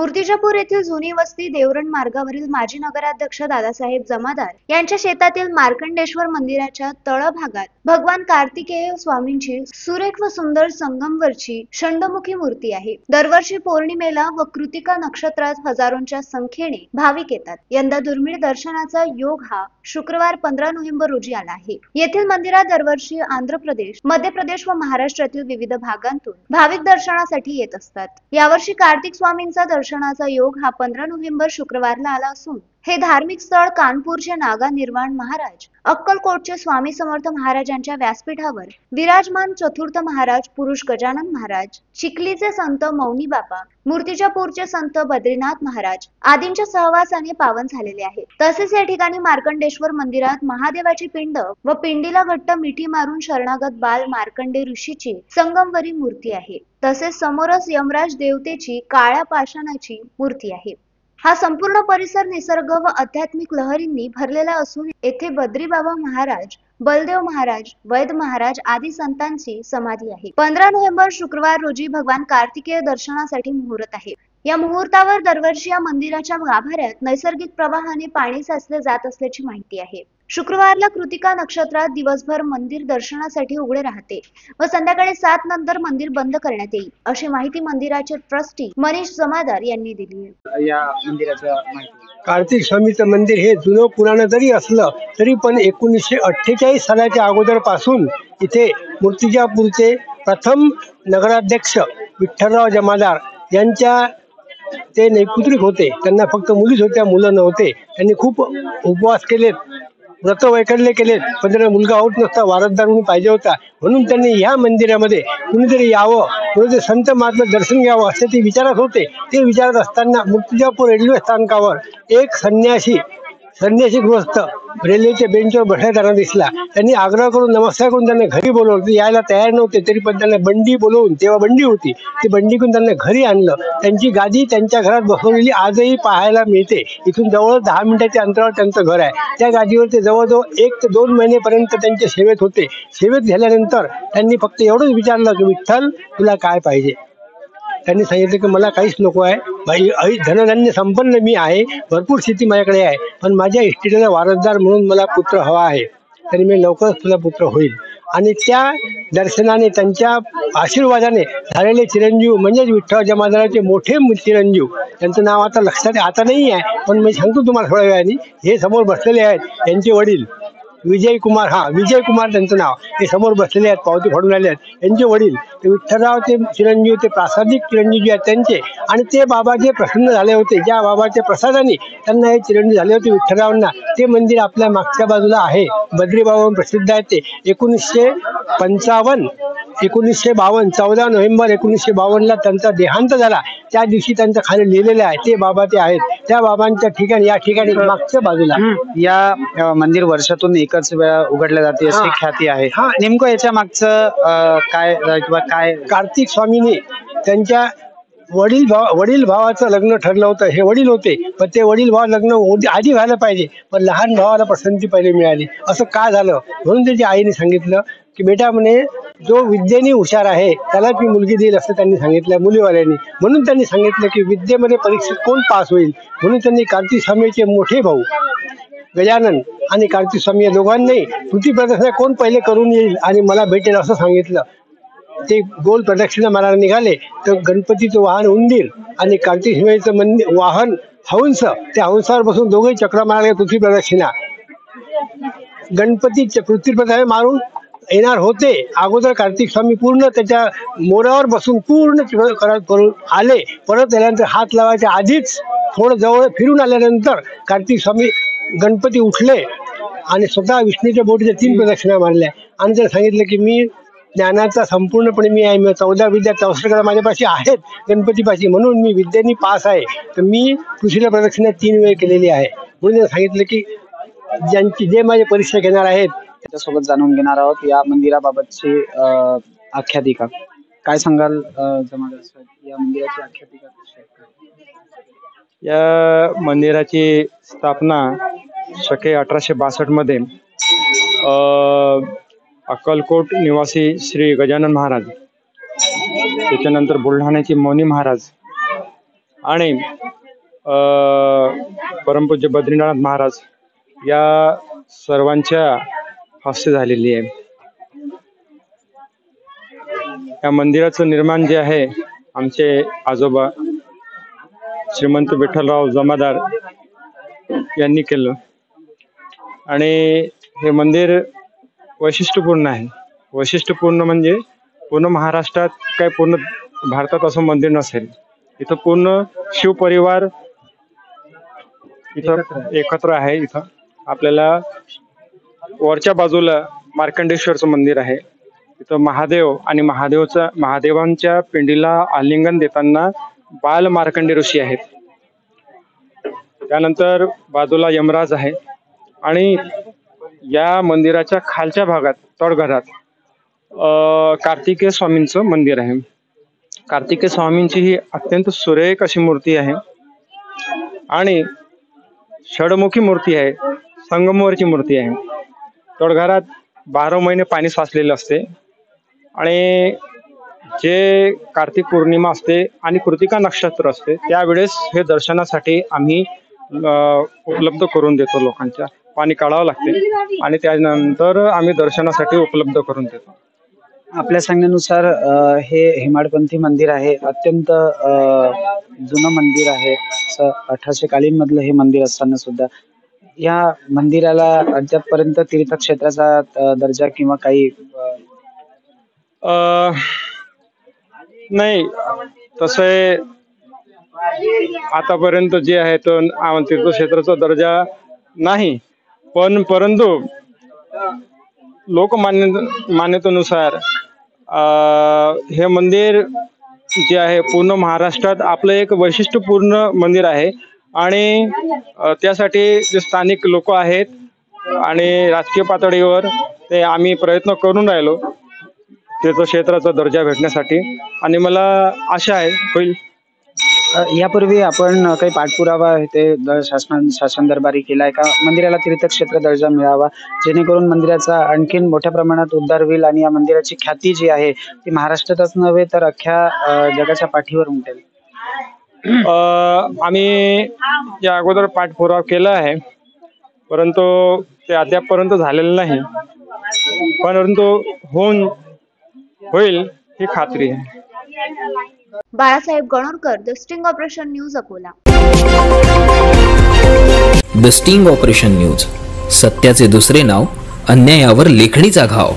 मूर्तिजापूर येथील जुनी वस्ती देवरण मार्गावरील माजी नगराध्यक्ष दादासाहेब जमादार यांच्या शेतातील मार्कंडेश्वर मंदिराच्या तळभागात भगवान कार्तिकेय स्वामींची सुरेख व सुंदर संगमवरची षंडमुखी मूर्ती आहे। दरवर्षी पौर्णिमेला व कृतिका नक्षत्रात हजारोंच्या संख्येने भाविक येतात। यंदा दुर्मिळ दर्शनाचा योग हा शुक्रवार 15 नोव्हेंबर रोजी आला आहे। येथील मंदिरात दरवर्षी आंध्र प्रदेश, मध्य प्रदेश व महाराष्ट्रातील विविध भागांतून भाविक दर्शनासाठी येत असतात। यावर्षी कार्तिक स्वामींचा दर्शनाचा योग हा 15 नोव्हेंबर शुक्रवारला आला असून हे धार्मिक स्थळ कानपूरचे नागा निर्वाण महाराज, अक्कलकोटचे स्वामी समर्थ महाराजांच्या व्यासपीठावर विराजमान चतुर्थ महाराज पुरुष गजानन महाराज, चिखलीचे संत मौनी बाबा, मूर्तिजापूरचे संत बद्रीनाथ महाराज आदींच्या सहवासाने पावन झालेले आहे। तसेच या ठिकाणी मार्कंडेश्वर मंदिरात महादेवाची पिंड व पिंडीला घट्ट मिठी मारून शरणागत बाल मार्कंडे ऋषीची संगमवरी मूर्ती आहे। तसेच समोरच यमराज देवतेची काळ्या पाषाणाची मूर्ती आहे। हा संपूर्ण परिसर निसर्ग व आध्यात्मिक लहरींनी भरलेला असून येथे बद्री बाबा महाराज, बलदेव महाराज, वैद महाराज आदी संतांची समाधी आहे। 15 नोव्हेंबर शुक्रवार रोजी भगवान कार्तिकेय दर्शनासाठी मुहूर्त आहे। या मुहूर्तावर दरवर्षी या मंदिराच्या गाभाऱ्यात नैसर्गिक प्रवाहाने पाणी साचले जात असल्याची माहिती आहे। शुक्रवारला कृतिका नक्षत्रात दिवसभर मंदिर दर्शनासाठी उघडे राहते व संध्याकाळी 7 नंतर मंदिर बंद करण्यात येईल, अशी माहिती मंदिराचे ट्रस्टी मनीष जमादार यांनी दिली आहे। या मंदिराच्या माहिती कार्तिक स्वामीचं मंदिर हे जुनं पुराण जरी असलं तरी पण 1948 सालाच्या अगोदरपासून इथे मूर्तिजापूरचे प्रथम नगराध्यक्ष विठ्ठलराव जमादार यांच्या ते नैपुत्रिक होते। त्यांना फक्त मुलीच होत्या, मुलं नव्हते। त्यांनी खूप उपवास केलेत, व्रत वैकल्य केलेत, पण त्यांना मुलगा होत नसता, वारसदार म्हणून पाहिजे होता। म्हणून त्यांनी ह्या मंदिरामध्ये कुणीतरी यावं, कुणीतरी संत महात्मा दर्शन घ्यावं असे ते विचारत होते। ते विचारत असताना मूर्तिजापूर रेल्वे स्थानकावर एक संन्यासी गृहस्थ रेल्वेच्या बेंचवर बसल्याला दिसला। त्यांनी आग्रह करून नमस्कार करून त्यांना घरी बोलवलं। ते यायला तयार नव्हते, तरी पण त्यांना बंडी बोलवून, तेव्हा बंडी होती, ती बंडी करून त्यांना घरी आणलं। त्यांची गादी त्यांच्या घरात बसवलेली आजही पाहायला मिळते। इथून जवळ 10 मिनिटाच्या अंतरावर त्यांचं घर आहे। त्या गादीवर ते जवळजवळ 1 ते 2 महिनेपर्यंत त्यांच्या सेवेत होते। सेवेत झाल्यानंतर त्यांनी फक्त एवढंच विचारलं की विठ्ठल तुला काय पाहिजे। त्यांनी सांगितलं की मला काहीच नको आहे, धनधान्य संपन्न मी आहे, भरपूर शेती माझ्याकडे आहे, पण माझ्या इष्टीला वारसदार म्हणून मला पुत्र हवा आहे। तरी मी लवकरच तुला पुत्र होईल। आणि त्या दर्शनाने, त्यांच्या आशीर्वादाने झालेले चिरंजीव म्हणजेच विठ्ठल जमादाराचे मोठे चिरंजीव, त्यांचं नाव आता लक्षात आता नाही आहे, पण मी सांगतो तुम्हाला थोड्या वेळाने। हे समोर बसलेले आहेत यांचे वडील विजय कुमार त्यांचं नाव, ते समोर बसलेले आहेत, पावती फाडून आले आहेत। यांचे वडील ते विठ्ठलराव ते चिरंजीव, ते प्रासादिक चिरंजीव जे आहेत त्यांचे, आणि ते बाबा जे प्रसन्न झाले होते, ज्या बाबाच्या प्रसादाने त्यांना हे चिरंजीव झाले होते विठ्ठलरावांना, ते मंदिर आपल्या मागच्या बाजूला आहे। बद्री बाबा प्रसिद्ध आहे ते। 1952 14 नोव्हेंबर 1952 त्यांचा देहांत झाला। त्या दिवशी त्यांचं खाली लिहिलेलं आहे, ते बाबा ते आहेत। त्या बाबांच्या ठिकाणी, या ठिकाणी मागच्या बाजूला या मंदिर वर्षातून एकच वेळा उघडले जाते अशी ख्याती आहे। नेमकं याच्या मागचं काय किंवा काय? कार्तिक स्वामींनी त्यांच्या वडील भावाचं लग्न ठरलं होतं। हे वडील होते, पण ते वडील भाव लग्न आधी व्हायला पाहिजे, पण लहान भावाला पसंती पहिले मिळाली। असं का झालं? म्हणून त्याच्या आईने सांगितलं की बेटा म्हणे, जो विद्येने हुशार आहे त्यालाच मी मुलगी देईल असं त्यांनी सांगितलं मुलीवाल्यांनी। म्हणून त्यांनी सांगितलं की विद्येमध्ये परीक्षेत कोण पास होईल, म्हणून त्यांनी कार्तिक स्वामीचे मोठे भाऊ गजानन आणि कार्तिक स्वामी या दोघांनाही तुटी प्रदक्षिणा कोण पहिले करून येईल आणि मला भेटेल असं सांगितलं। ते गोल प्रदक्षिणा मारायला निघाले तर गणपतीचं वाहन उंदीर आणि कार्तिक स्वामीचं वाहन हंस, त्या हंसावर बसून दोघेही चक्र मारायला पृथ्वी प्रदक्षिणा। गणपती पृथ्वी प्रदक्षिणा मारून येणार होते, अगोदर कार्तिक स्वामी पूर्ण त्याच्या मोरावर बसून पूर्ण करून आले। परत आल्यानंतर हात लावायच्या आधीच थोडं जवळ फिरून आल्यानंतर कार्तिक स्वामी गणपती उठले आणि स्वतः विष्णूच्या बोटीच्या 3 प्रदक्षिणा मारल्या आणि त्याला सांगितलं की मी ज्ञानाचा संपूर्णपणे मी आहे, 14 विद्या 64 कला माझ्यापाशी आहेत गणपतीपाशी, म्हणून मी विद्येने पास आहे। तर मी पृथ्वीला प्रदक्षिणा 3 वेळ केलेली आहे। म्हणून त्याला सांगितलं की जे माझे परीक्षा घेणार आहेत त्याच्यासोबत जाणून घेणार आहोत या मंदिराबाबतची आख्यातिका। काय सांगाल जमादार साहेब, या मंदिराची आख्यातिका कशी आहे? या मंदिराची स्थापना शके 1862 मध्ये अक्कलकोट निवासी श्री गजानन महाराज, त्याच्यानंतर बुलढाण्याचे मौनी महाराज आणि परमपूज्य बद्रीनाथ महाराज या सर्वांच्या हस्ते झालेली आहे. या मंदिराचं निर्माण जे आहे आमचे आजोबा श्रीमंत विठ्ठलराव जमादार यांनी केलं आणि हे मंदिर वैशिष्ट्यपूर्ण आहे. वैशिष्ट्यपूर्ण म्हणजे पूर्ण महाराष्ट्रात काय पूर्ण भारतात असं मंदिर नसेल. इथं पूर्ण शिवपरिवार इथं एकत्र आहे. इथं आपल्याला वरच्या बाजूला मार्कंडेश्वरचं मंदिर आहे. इथं महादेव आणि महादेवांच्या पिंडीला आलिंगन देताना बाल मार्कंडे ऋषी आहेत. त्यानंतर बाजूला यमराज आहे आणि या मंदिराच्या खालच्या भागात तळघरात कार्तिकेय स्वामींचं मंदिर आहे. कार्तिकेय स्वामींची ही अत्यंत सुरेख अशी मूर्ती आहे आणि षडमुखी मूर्ती आहे. संगमवरची मूर्ती आहे. तळघरात 12 महिने पाणी साचलेलं असते आणि जे कार्तिक पौर्णिमा असते आणि कृतिका नक्षत्र असते त्यावेळेस हे दर्शनासाठी आम्ही उपलब्ध करून देतो. लोकांच्या पाणी काढावं लागते आणि त्यानंतर आम्ही दर्शनासाठी उपलब्ध करून देतो. आपल्या सांगण्यानुसार हे हेमाडपंथी मंदिर आहे. अत्यंत जुनं मंदिर आहे. 1800 कालीन मधलं हे मंदिर असताना सुद्धा या मंदिराला अद्यापपर्यंत तीर्थक्षेत्राचा दर्जा किंवा काही नाही. तसं आहे आतापर्यंत जे आहे तो तीर्थक्षेत्राचा दर्जा नाही, पण परंतु मान्यतेनुसार हे मंदिर जे आहे पूर्ण महाराष्ट्रात आपलं एक वैशिष्ट्यपूर्ण मंदिर आहे आणि त्यासाठी जे स्थानिक लोक आहेत आणि राजकीय पातळीवर ते आम्ही प्रयत्न करून राहिलो तीर्थक्षेत्राचा दर्जा भेटण्यासाठी आणि मला आशा आहे होईल. यापूर्वी आपण काही पाठपुरावा ते शासन दरबारी केलाय का मंदिराला तीर्थक्षेत्र दर्जा मिळावा, जेणेकरून मंदिराचा आणखीन मोठ्या प्रमाणात उद्धार होईल आणि या मंदिराची ख्याती जी आहे ती महाराष्ट्रातच नव्हे तर अख्ख्या जगाच्या पाठीवर उमटेल? आम्ही या अगोदर पाठपुरावा केला आहे, परंतु ते अद्यापपर्यंत झालेलं नाही, परंतु होईल ही खात्री आहे. Balasaheb Ganorkar, the sting operation news, Akola. The sting operation news, सत्याचे दुसरे नाव, अन्यायावर लेखणीचा घाव.